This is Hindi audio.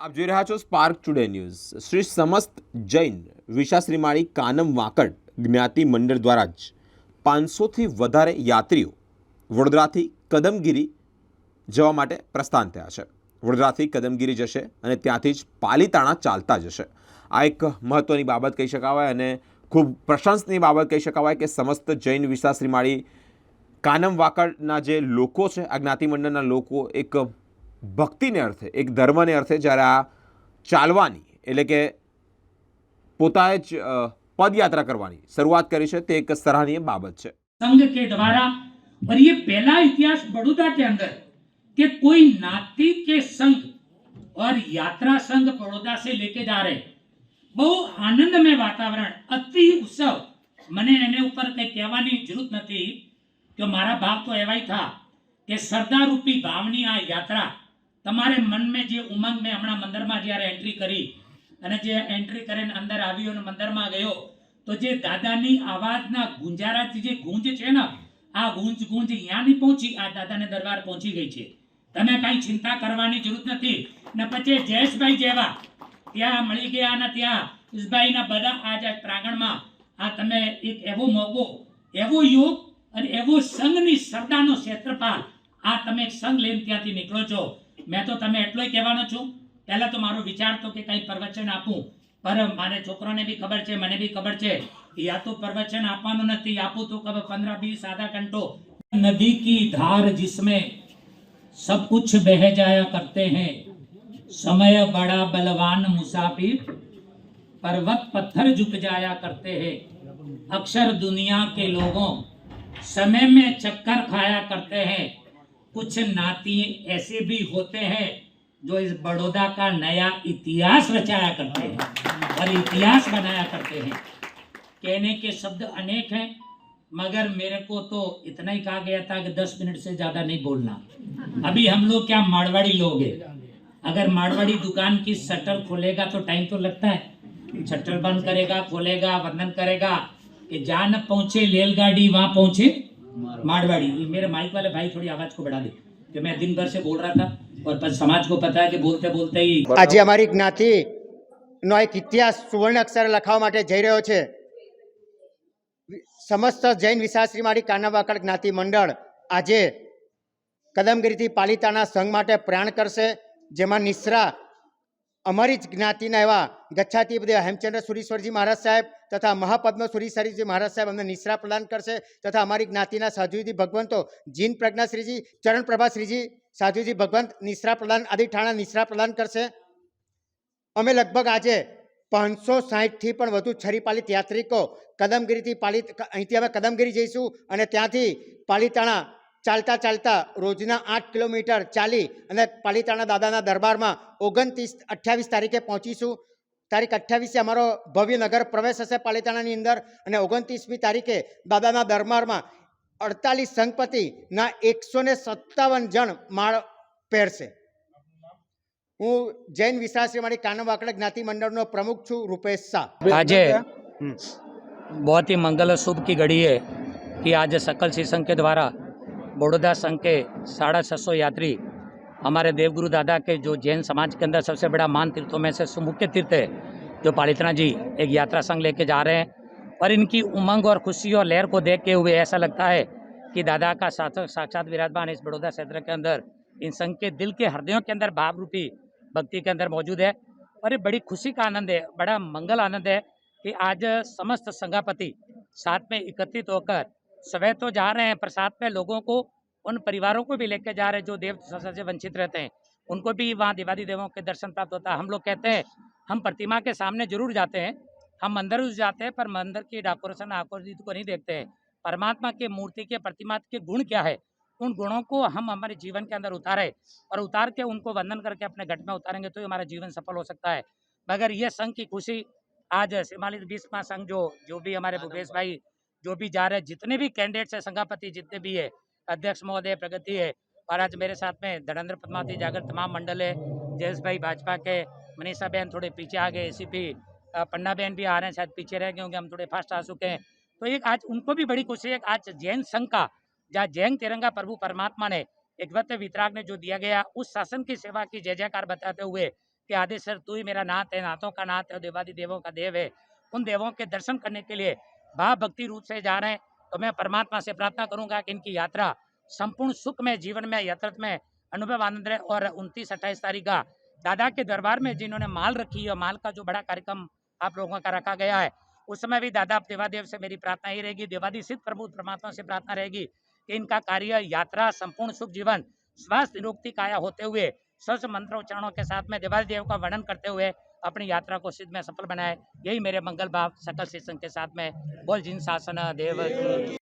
આપ જોઈ રહ્યા છો સ્પાર્ક ટુડે ન્યૂઝ। શ્રી સમસ્ત જૈન વિશાશ્રીમાળી કાનમ વાંકડ જ્ઞાતિ મંડળ દ્વારા જ 500થી વધારે યાત્રીઓ વડોદરાથી કદમગીરી જવા માટે પ્રસ્થાન થયા છે। વડોદરાથી કદમગીરી જશે અને ત્યાંથી જ પાલીતાણા ચાલતા જશે। આ એક મહત્ત્વની બાબત કહી શકાય અને ખૂબ પ્રશંસનીય બાબત કહી શકાય કે સમસ્ત જૈન વિશાશ્રીમાળી કાનમ વાંકડના જે લોકો છે, આ જ્ઞાતિ મંડળના લોકો એક ભક્તિને અર્થે, એક ધર્મને અર્થે જ્યારે આ ચાલવાની એટલે કે પોતાએ જ પદયાત્રા કરવાની શરૂઆત કરી છે, તે એક સરાહનીય બાબત છે। संघ के द्वारा, और ये पहला इतिहास बड़ौदा के अंदर कि कोई नाती के संघ और यात्रा संघ बड़ौदा से लेके जा रहे, बहु आनंदमय वातावरण, अति उत्सव। મને એને ઉપર કઈ કહેવાની જરૂર નથી કે મારા ભાવ તો એવાય था કે સરદાર રૂપી ભાવની આ યાત્રા તમારે મન में જે ઉમંગ મેં હમણાં મંદિરમાં જ્યારે એન્ટ્રી કરી અને જે એન્ટ્રી કરીને અંદર આવ્યો અને મંદિરમાં ગયો તો જે દાદાની આવાજના ગુંજારાથી જે ગૂંજ છે ને, આ ગૂંજ અહીંયા નહીં પહોંચી, આ દાદાને દરબાર પહોંચી ગઈ છે। તમે કાંઈ ચિંતા કરવાની જરૂર નથી। ને પછી જયેશભાઈ જેવા ત્યાં મળી ગયા અને ત્યાં ઈસભાઈના બધા આજ પ્રાંગણમાં આ તમે એક એવો મોકો, એવો યોગ અને એવો સંઘની શ્રદ્ધાનો ક્ષેત્રપાલ, આ તમે સંઘ લઈને ત્યાંથી નીકળો છો। मैं तो तमे एटलोय कहेवानो छूं। पहला तो मारो विचार तो कि कई प्रवचन आपू, पर मारे छोकराने भी खबर छे, मने भी खबर छे, या तो प्रवचन आपवानो नथी, आपू तो कब 15-20 आधा घंटो। नदी की धार जिसमें सब कुछ बह जाया करते हैं, समय बड़ा बलवान मुसाफिर, पर्वत पत्थर झुक जाया करते हैं, अक्सर दुनिया के लोगों समय में चक्कर खाया करते हैं, कुछ नाती ऐसे भी होते हैं जो इस बड़ौदा का नया इतिहास रचाया करते हैं और इतिहास बनाया करते हैं। कहने के शब्द अनेक हैं, मगर मेरे को तो इतना ही कहा गया था कि 10 मिनट से ज्यादा नहीं बोलना। अभी हम लोग क्या मारवाड़ी लोग हैं, अगर मारवाड़ी दुकान की शटर खोलेगा तो टाइम तो लगता है, शटर बंद करेगा, खोलेगा, वंदन करेगा, कि जहाँ न पहुंचे रेलगाड़ी वहां पहुंचे मारवाड़ी। मेरे माइक वाले भाई थोड़ी आवाज को बढ़ा दे कि मैं दिन भर से बोल रहा था और समाज को पता है कि बोलते बोलते ही आज अमारी ज्ञाति नो एक इतिहास सुवर्ण अक्षर लखावा माटे जई रह्यो छे। समस्त जैन विशाश्रीमाળી કાનમ વાંકડ જ્ઞાતિ મંડળ આજે કદમગીરીથી પાલીતાણા સંઘ માટે પ્રયાણ કરશે, જેમાં નિશ્રા અમારી જ જ્ઞાતિના એવા ગચ્છાતિપતિ હેમચંદ્ર સુરીશ્વરજી મહારાજ સાહેબ તથા મહાપદ્મ સુરીશ્વરજી મહારાજ સાહેબ અમને નિશ્રા પ્રદાન કરશે, તથા અમારી જ્ઞાતિના સાધુજી ભગવંતો જીન પ્રજ્ઞા શ્રીજી, ચરણ પ્રભા શ્રીજી, સાધુજી ભગવંત નિશ્રા પ્રદાન આદિ ઠાણા નિશ્રા પ્રદાન કરશે। અમે લગભગ આજે 560થી પણ વધુ છરીપાલિત યાત્રિકો કદમગીરીથી અહીંથી અમે કદમગીરી જઈશું અને ત્યાંથી પાલીતાણા ચાલતા ચાલતા રોજના 8 કિલોમીટર ચાલી અને પાલીતાણા દાદાના દરબારમાં 28 તારીખે પહોંચીશું। તારીખ 28 અમારો ભવ્ય નગર પ્રવેશ હશે પાલીતાણાની અંદર અને 29મી તારીખે દાદાના દરબારમાં 48 સંઘપતિના 157 જણ માળ પહેરશે। હું જૈન વિશાશ્રીમાળી કાનમ વાંકડ જ્ઞાતિ મંડળનો પ્રમુખ છું, રૂપેશ શાહ। आज बहुत ही मंगल और शुभ की घड़ी है कि आज सकल श्री संघ के द्वारा बड़ौदा संघ के 650 यात्री हमारे देवगुरु दादा के जो जैन समाज के अंदर सबसे बड़ा मान तीर्थों में से मुख्य तीर्थ है, जो पालीताना जी एक यात्रा संघ लेके जा रहे हैं। और इनकी उमंग और खुशी और लहर को देखते हुए ऐसा लगता है कि दादा का साक्षात विराजमान इस बड़ौदा क्षेत्र के अंदर इन संघ के दिल के हृदयों के अंदर भाव रूपी भक्ति के अंदर मौजूद है। और ये बड़ी खुशी का आनंद है, बड़ा मंगल आनंद है कि आज समस्त संघापति साथ में एकत्रित होकर सवै तो जा रहे हैं, पर साथ में लोगों को, उन परिवारों को भी लेकर जा रहे हैं जो देव से वंचित रहते हैं, उनको भी वहाँ देवादी देवों के दर्शन प्राप्त होता है। हम लोग कहते हैं हम प्रतिमा के सामने जरूर जाते हैं, हम मंदिर जाते हैं, पर मंदिर की डेकोरेशन आकृति को नहीं देखते हैं। परमात्मा की मूर्ति के प्रतिमा के गुण क्या है, उन गुणों को हम हमारे जीवन के अंदर उतारे और उतार के उनको वंदन करके अपने घट में उतारेंगे तो हमारा जीवन सफल हो सकता है। मगर यह संघ की खुशी आज श्रीमाली 20वां संघ जो भी हमारे भूपेश भाई जो भी जा रहे हैं, जितने भी कैंडिडेट्स है, संघापति जितने भी है, अध्यक्ष महोदय, प्रगति है, और आज मेरे साथ में धड़ेन्द्र पद्मावती जागर तमाम मंडल है, जयेश भाई भाजपा के, मनीषा बहन थोड़े पीछे आ गए, एसीपी पन्ना बहन भी आ रहे हैं, शायद पीछे रह गए होंगे, हम थोड़े फास्ट आ चुके हैं। तो एक आज उनको भी बड़ी खुशी है, आज जैन संघ का, जहाँ जैन तिरंगा प्रभु परमात्मा ने एक वितराग ने जो दिया गया उस शासन की सेवा की जय जयकार बताते हुए कि आदिशर तू ही मेरा नाथ है, नाथों का नाथ है और देवादि देवों का देव है। उन देवों के दर्शन करने के लिए भाव भक्ति रूप से जा रहे हैं। तो मैं परमात्मा से प्रार्थना करूंगा कि इनकी यात्रा संपूर्ण सुख में, जीवन में, यात्रा में अनुभव आनंद रहे। और 29-28 तारीख का दादा के दरबार में जिन्होंने माल रखी है, माल का जो बड़ा कार्यक्रम आप लोगों का रखा गया है, उस समय भी दादा देवादेव से मेरी प्रार्थना ही रहेगी, देवादि सिद्ध प्रभु परमात्मा से प्रार्थना रहेगी कि इनका कार्य, यात्रा, संपूर्ण सुख जीवन, स्वास्थ्य, निरोक्ति काया होते हुए स्वस्थ मंत्र उच्चारणों के साथ में देवादि देव का वर्णन करते हुए अपनी यात्रा को सिद्ध में सफल बनाए। यही मेरे मंगल भाव सकल शिष्य के साथ में बोल जिन शासन देव।